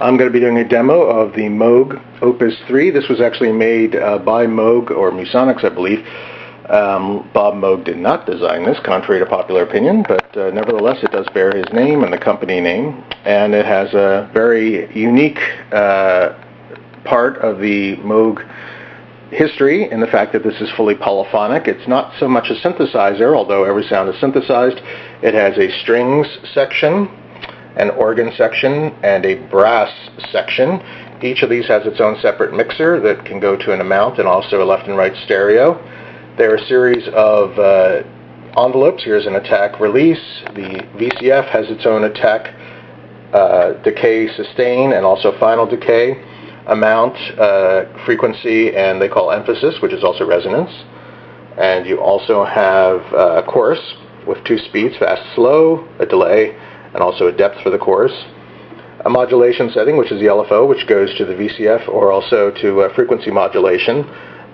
I'm going to be doing a demo of the Moog Opus 3. This was actually made by Moog, or Musonics, I believe. Bob Moog did not design this, contrary to popular opinion, but nevertheless it does bear his name and the company name, and it has a very unique part of the Moog history in the fact that this is fully polyphonic. It's not so much a synthesizer, although every sound is synthesized. It has a strings section, an organ section, and a brass section. Each of these has its own separate mixer that can go to an amount, and also a left and right stereo. There are a series of envelopes. Here's an attack release. The VCF has its own attack, decay, sustain, and also final decay, amount, frequency, and they call emphasis, which is also resonance. And you also have a chorus with two speeds, fast, slow, a delay, and also a depth for the chorus. A modulation setting, which is the LFO, which goes to the VCF, or also to frequency modulation,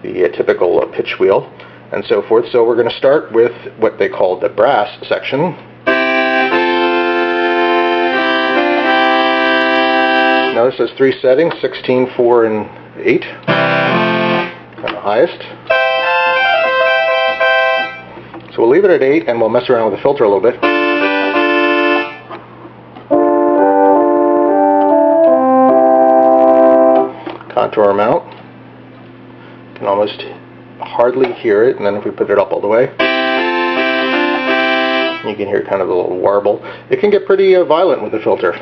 the typical pitch wheel, and so forth. So we're going to start with what they call the brass section. Now this has three settings, 16, 4, and 8, and the highest. So we'll leave it at 8, and we'll mess around with the filter a little bit. Contour amount. You can almost hardly hear it, and then if we put it up all the way, you can hear kind of a little warble. It can get pretty violent with the filter.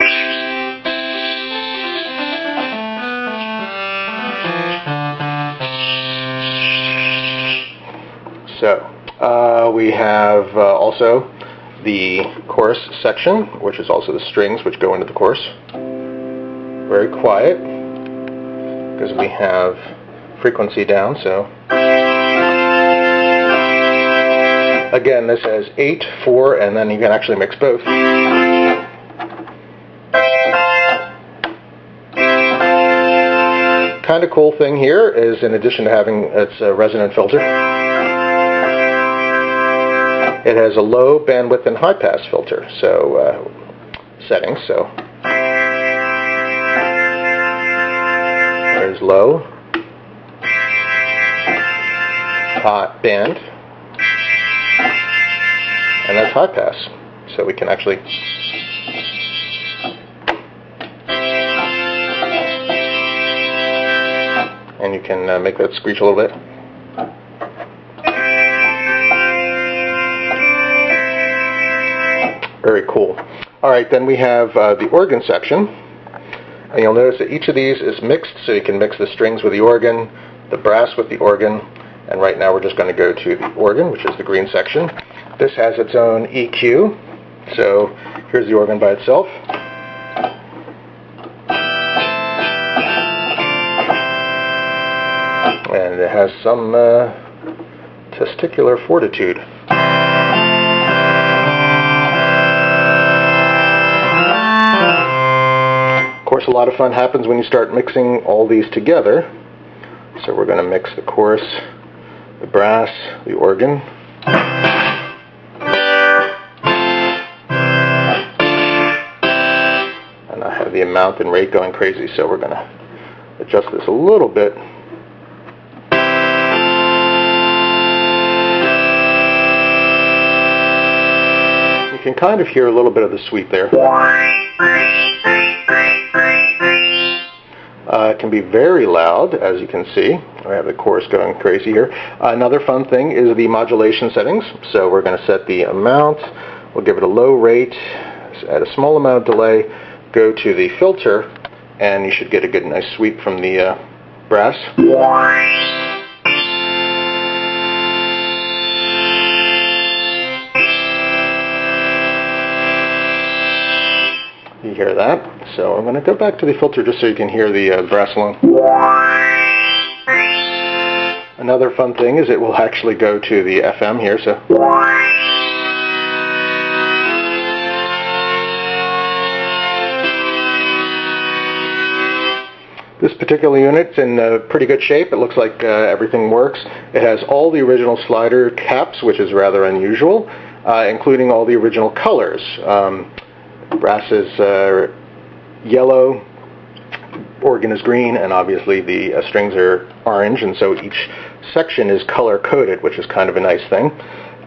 So we have also the chorus section, which is also the strings which go into the chorus. Very quiet, because we have frequency down. So again, this has 8, 4, and then you can actually mix both. Kind of cool thing here is, in addition to having its resonant filter, it has a low bandwidth and high pass filter. So settings. So there's low, high band, and that's high pass. So we can actually and you can make that screech a little bit. Very cool. Alright, then we have the organ section. And you'll notice that each of these is mixed, so you can mix the strings with the organ, the brass with the organ, and right now we're just going to go to the organ, which is the green section. This has its own EQ, so here's the organ by itself. And it has some testicular fortitude. Of course, a lot of fun happens when you start mixing all these together. So we're going to mix the chorus, the brass, the organ. And I have the amount and rate going crazy, so we're going to adjust this a little bit. You can kind of hear a little bit of the sweep there. It can be very loud, as you can see. I have the chorus going crazy here. Another fun thing is the modulation settings. So we're going to set the amount. We'll give it a low rate, add a small amount of delay, go to the filter, and you should get a good nice sweep from the brass. You hear that? So I'm going to go back to the filter just so you can hear the brass alone. Another fun thing is it will actually go to the FM here. So this particular unit's in pretty good shape. It looks like everything works. It has all the original slider caps, which is rather unusual, including all the original colors. Brass is yellow, organ is green, and obviously the strings are orange, and so each section is color-coded, which is kind of a nice thing.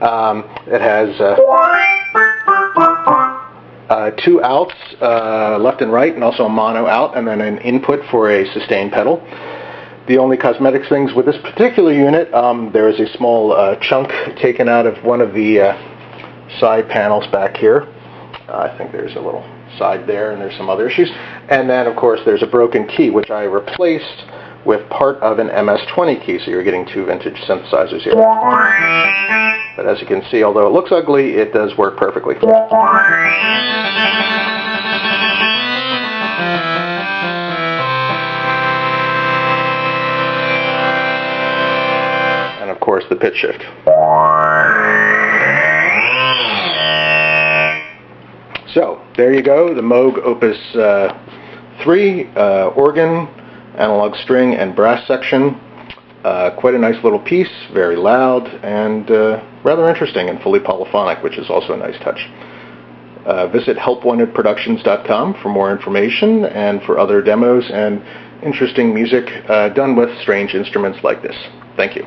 It has 2 outs, left and right, and also a mono out, and then an input for a sustain pedal. The only cosmetic things with this particular unit, there is a small chunk taken out of one of the side panels back here. I think there's a little side there, and there's some other issues. And then, of course, there's a broken key, which I replaced with part of an MS-20 key, so you're getting 2 vintage synthesizers here. But as you can see, although it looks ugly, it does work perfectly. And of course, the pitch shift. So, there you go, the Moog Opus 3 organ, analog string, and brass section. Quite a nice little piece, very loud, and rather interesting and fully polyphonic, which is also a nice touch. Visit helpwantedproductions.com for more information and for other demos and interesting music done with strange instruments like this. Thank you.